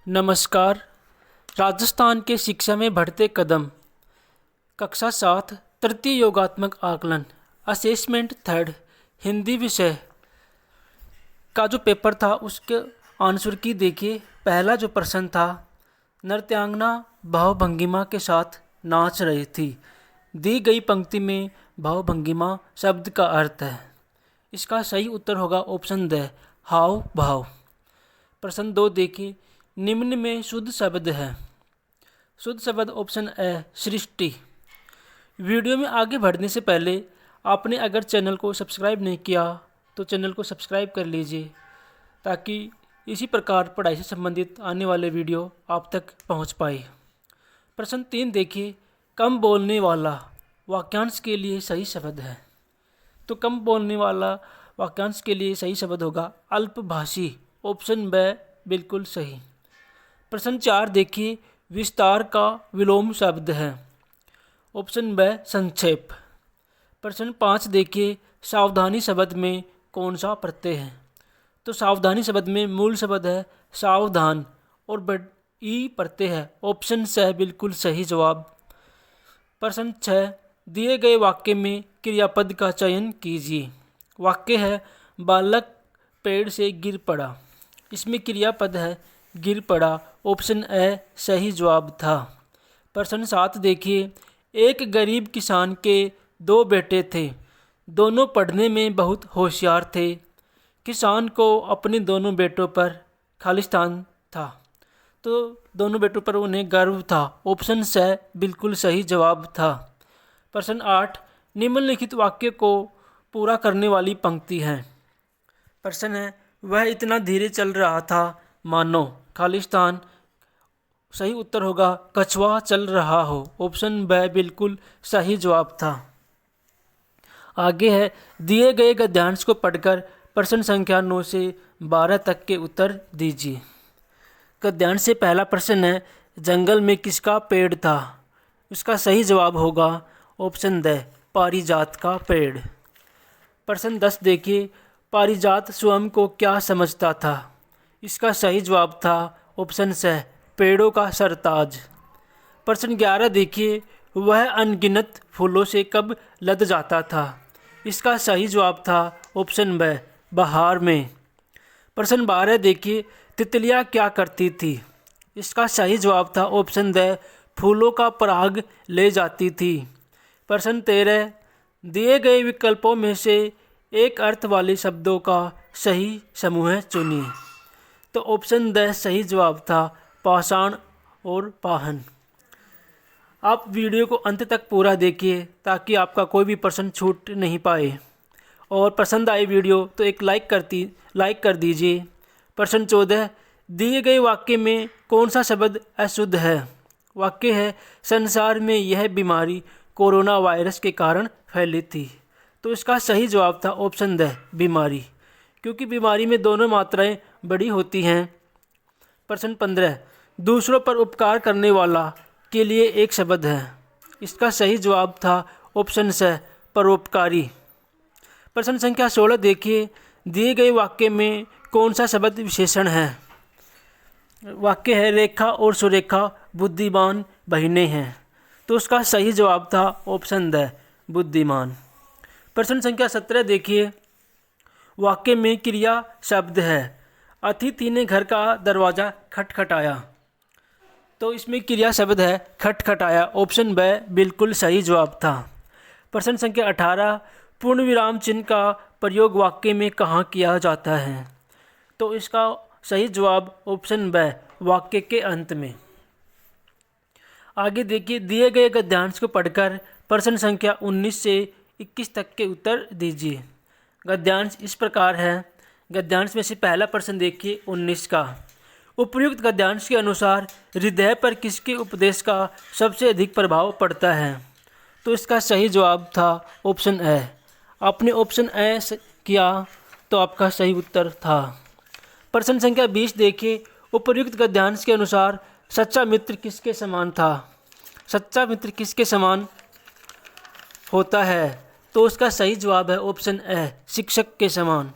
नमस्कार। राजस्थान के शिक्षा में बढ़ते कदम, कक्षा 7 तृतीय योगात्मक आकलन असेसमेंट थर्ड हिंदी विषय का जो पेपर था उसके आंसर की देखिए। पहला जो प्रश्न था, नृत्यांगना भावभंगिमा के साथ नाच रही थी। दी गई पंक्ति में भावभंगिमा शब्द का अर्थ है। इसका सही उत्तर होगा ऑप्शन द हाव भाव। प्रश्न 2 देखिए, निम्न में शुद्ध शब्द है। शुद्ध शब्द ऑप्शन ए सृष्टि। वीडियो में आगे बढ़ने से पहले आपने अगर चैनल को सब्सक्राइब नहीं किया तो चैनल को सब्सक्राइब कर लीजिए, ताकि इसी प्रकार पढ़ाई से संबंधित आने वाले वीडियो आप तक पहुंच पाए। प्रश्न 3 देखिए, कम बोलने वाला वाक्यांश के लिए सही शब्द है। तो कम बोलने वाला वाक्यांश के लिए सही शब्द होगा अल्पभाषी। ऑप्शन ब बिल्कुल सही। प्रश्न 4 देखिए, विस्तार का विलोम शब्द है। ऑप्शन ब संक्षेप। प्रश्न 5 देखिए, सावधानी शब्द में कौन सा प्रत्यय है। तो सावधानी शब्द में मूल शब्द है सावधान और ई प्रत्यय है। ऑप्शन स बिल्कुल सही जवाब। प्रश्न 6, दिए गए वाक्य में क्रियापद का चयन कीजिए। वाक्य है बालक पेड़ से गिर पड़ा। इसमें क्रियापद है गिर पड़ा। ऑप्शन ए सही जवाब था। प्रश्न 7 देखिए, एक गरीब किसान के 2 बेटे थे। दोनों पढ़ने में बहुत होशियार थे। किसान को अपने दोनों बेटों पर खालिस्तान था। तो दोनों बेटों पर उन्हें गर्व था। ऑप्शन स बिल्कुल सही जवाब था। प्रश्न 8, निम्नलिखित वाक्य को पूरा करने वाली पंक्ति है। प्रश्न है, वह इतना धीरे चल रहा था मानो खालिस्तान। सही उत्तर होगा कछुआ चल रहा हो। ऑप्शन ब बिल्कुल सही जवाब था। आगे है, दिए गए गद्यांश को पढ़कर प्रश्न संख्या 9 से 12 तक के उत्तर दीजिए। गद्यांश से पहला प्रश्न है, जंगल में किसका पेड़ था। इसका सही जवाब होगा ऑप्शन द पारिजात का पेड़। प्रश्न 10 देखिए, पारिजात स्वयं को क्या समझता था। इसका सही जवाब था ऑप्शन स पेड़ों का सरताज। प्रश्न 11 देखिए, वह अनगिनत फूलों से कब लद जाता था। इसका सही जवाब था ऑप्शन ब बहार में। प्रश्न 12 देखिए, तितलियां क्या करती थी। इसका सही जवाब था ऑप्शन द फूलों का पराग ले जाती थी। प्रश्न 13, दिए गए विकल्पों में से एक अर्थ वाले शब्दों का सही समूह चुनिए। तो ऑप्शन द सही जवाब था पाषाण और पाहन। आप वीडियो को अंत तक पूरा देखिए ताकि आपका कोई भी प्रश्न छूट नहीं पाए। और पसंद आई वीडियो तो एक लाइक कर दीजिए। प्रश्न 14, दिए गए वाक्य में कौन सा शब्द अशुद्ध है। वाक्य है संसार में यह बीमारी कोरोना वायरस के कारण फैली थी। तो इसका सही जवाब था ऑप्शन द बीमारी, क्योंकि बीमारी में दोनों मात्राएं बड़ी होती हैं। प्रश्न 15, दूसरों पर उपकार करने वाला के लिए एक शब्द है। इसका सही जवाब था ऑप्शन स परोपकारी। प्रश्न संख्या 16 देखिए, दिए गए वाक्य में कौन सा शब्द विशेषण है। वाक्य है रेखा और सुरेखा बुद्धिमान बहिनें हैं। तो उसका सही जवाब था ऑप्शन द बुद्धिमान। प्रश्न संख्या 17 देखिए, वाक्य में क्रिया शब्द है। अतिथि ने घर का दरवाज़ा खटखटाया। तो इसमें क्रिया शब्द है खटखटाया। ऑप्शन ब बिल्कुल सही जवाब था। प्रश्न संख्या 18, पूर्ण विराम चिन्ह का प्रयोग वाक्य में कहाँ किया जाता है। तो इसका सही जवाब ऑप्शन ब वाक्य के अंत में। आगे देखिए, दिए गए गद्यांश को पढ़कर प्रश्न संख्या 19 से 21 तक के उत्तर दीजिए। गद्यांश इस प्रकार है। गद्यांश में से पहला प्रश्न देखिए 19 का, उपर्युक्त गद्यांश के अनुसार हृदय पर किसके उपदेश का सबसे अधिक प्रभाव पड़ता है। तो इसका सही जवाब था ऑप्शन ए। आपने ऑप्शन ए किया तो आपका सही उत्तर था। प्रश्न संख्या 20 देखिए, उपर्युक्त गद्यांश के अनुसार सच्चा मित्र किसके समान था। सच्चा मित्र किसके समान होता है। तो उसका सही जवाब है ऑप्शन ए शिक्षक के समान।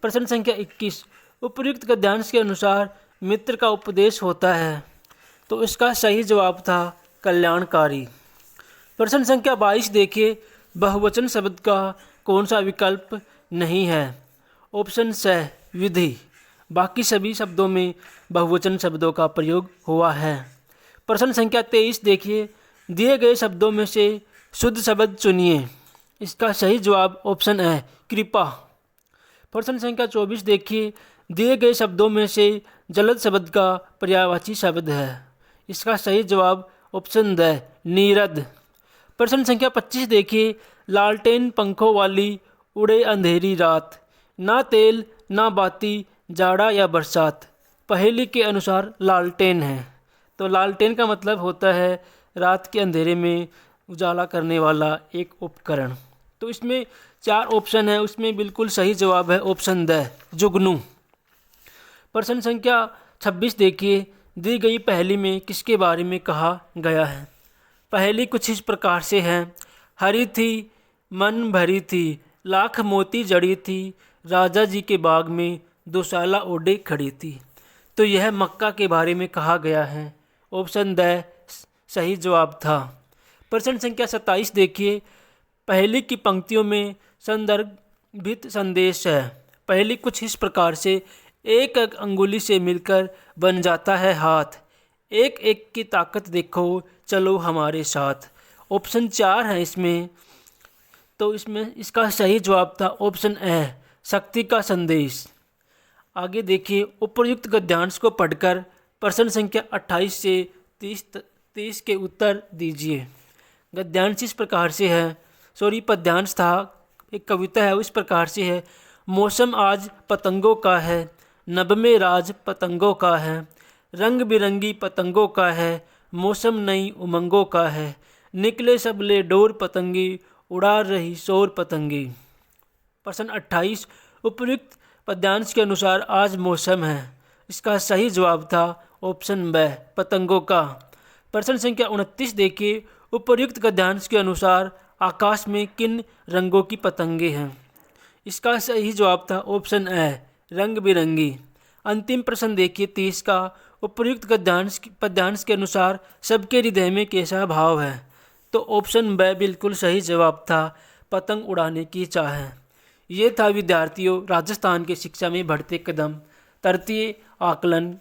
प्रश्न संख्या 21, उपर्युक्त गद्यांश के अनुसार मित्र का उपदेश होता है, तो इसका सही जवाब था कल्याणकारी। प्रश्न संख्या 22 देखिए, बहुवचन शब्द का कौन सा विकल्प नहीं है? ऑप्शन स विधि, बाकी सभी शब्दों में बहुवचन शब्दों का प्रयोग हुआ है। प्रश्न संख्या 23 देखिए, दिए गए शब्दों में से शुद्ध शब्द चुनिए। इसका सही जवाब ऑप्शन है कृपा। प्रश्न संख्या 24 देखिए, दिए गए शब्दों में से जलद शब्द का पर्यायवाची शब्द है। इसका सही जवाब ऑप्शन द नीरद। प्रश्न संख्या 25 देखिए, लालटेन पंखों वाली उड़े अंधेरी रात, ना तेल ना बाती, जाड़ा या बरसात। पहेली के अनुसार लालटेन है, तो लालटेन का मतलब होता है रात के अंधेरे में उजाला करने वाला एक उपकरण। तो इसमें 4 ऑप्शन है, उसमें बिल्कुल सही जवाब है ऑप्शन द जुगनू। प्रश्न संख्या 26 देखिए, दी गई पहेली में किसके बारे में कहा गया है? पहेली कुछ इस प्रकार से है, हरी थी मन भरी थी, लाख मोती जड़ी थी, राजा जी के बाग में दुशाला ओढ़े खड़ी थी। तो यह मक्का के बारे में कहा गया है, ऑप्शन द सही जवाब था। प्रश्न संख्या 27 देखिए, पहेली की पंक्तियों में संदर्भित संदेश है। पहेली कुछ इस प्रकार से, एक एक अंगुली से मिलकर बन जाता है हाथ, एक एक की ताकत देखो चलो हमारे साथ। ऑप्शन 4 है इसमें, तो इसमें इसका सही जवाब था ऑप्शन ए शक्ति का संदेश। आगे देखिए, उपर्युक्त गद्यांश को पढ़कर प्रश्न संख्या 28 से 30 के उत्तर दीजिए। गद्यांश इस प्रकार से है, पद्यांश था, एक कविता है, उस प्रकार से है। मौसम आज पतंगों का है, नभ में राज पतंगों का है, रंग बिरंगी पतंगों का है, मौसम नई उमंगों का है, निकले सबले डोर पतंगी, उड़ा रही शोर पतंगी। प्रश्न 28, उपर्युक्त पद्यांश के अनुसार आज मौसम है। इसका सही जवाब था ऑप्शन ब पतंगों का। प्रश्न संख्या 29 देखिए, उपर्युक्त गद्यांश के अनुसार आकाश में किन रंगों की पतंगे हैं? इसका सही जवाब था ऑप्शन ए रंग बिरंगी। अंतिम प्रश्न देखिए 30 का, उपर्युक्त पद्यांश के अनुसार सबके हृदय में कैसा भाव है? तो ऑप्शन ब बिल्कुल सही जवाब था, पतंग उड़ाने की चाह है। ये था विद्यार्थियों राजस्थान के शिक्षा में बढ़ते कदम तृतीय आकलन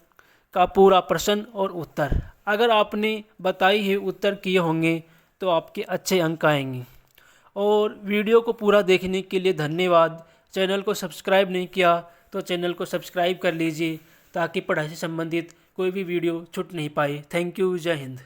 का पूरा प्रश्न और उत्तर। अगर आपने बताई हुए उत्तर किए होंगे तो आपके अच्छे अंक आएंगे। और वीडियो को पूरा देखने के लिए धन्यवाद। चैनल को सब्सक्राइब नहीं किया तो चैनल को सब्सक्राइब कर लीजिए, ताकि पढ़ाई से संबंधित कोई भी वीडियो छूट नहीं पाए। थैंक यू, जय हिंद।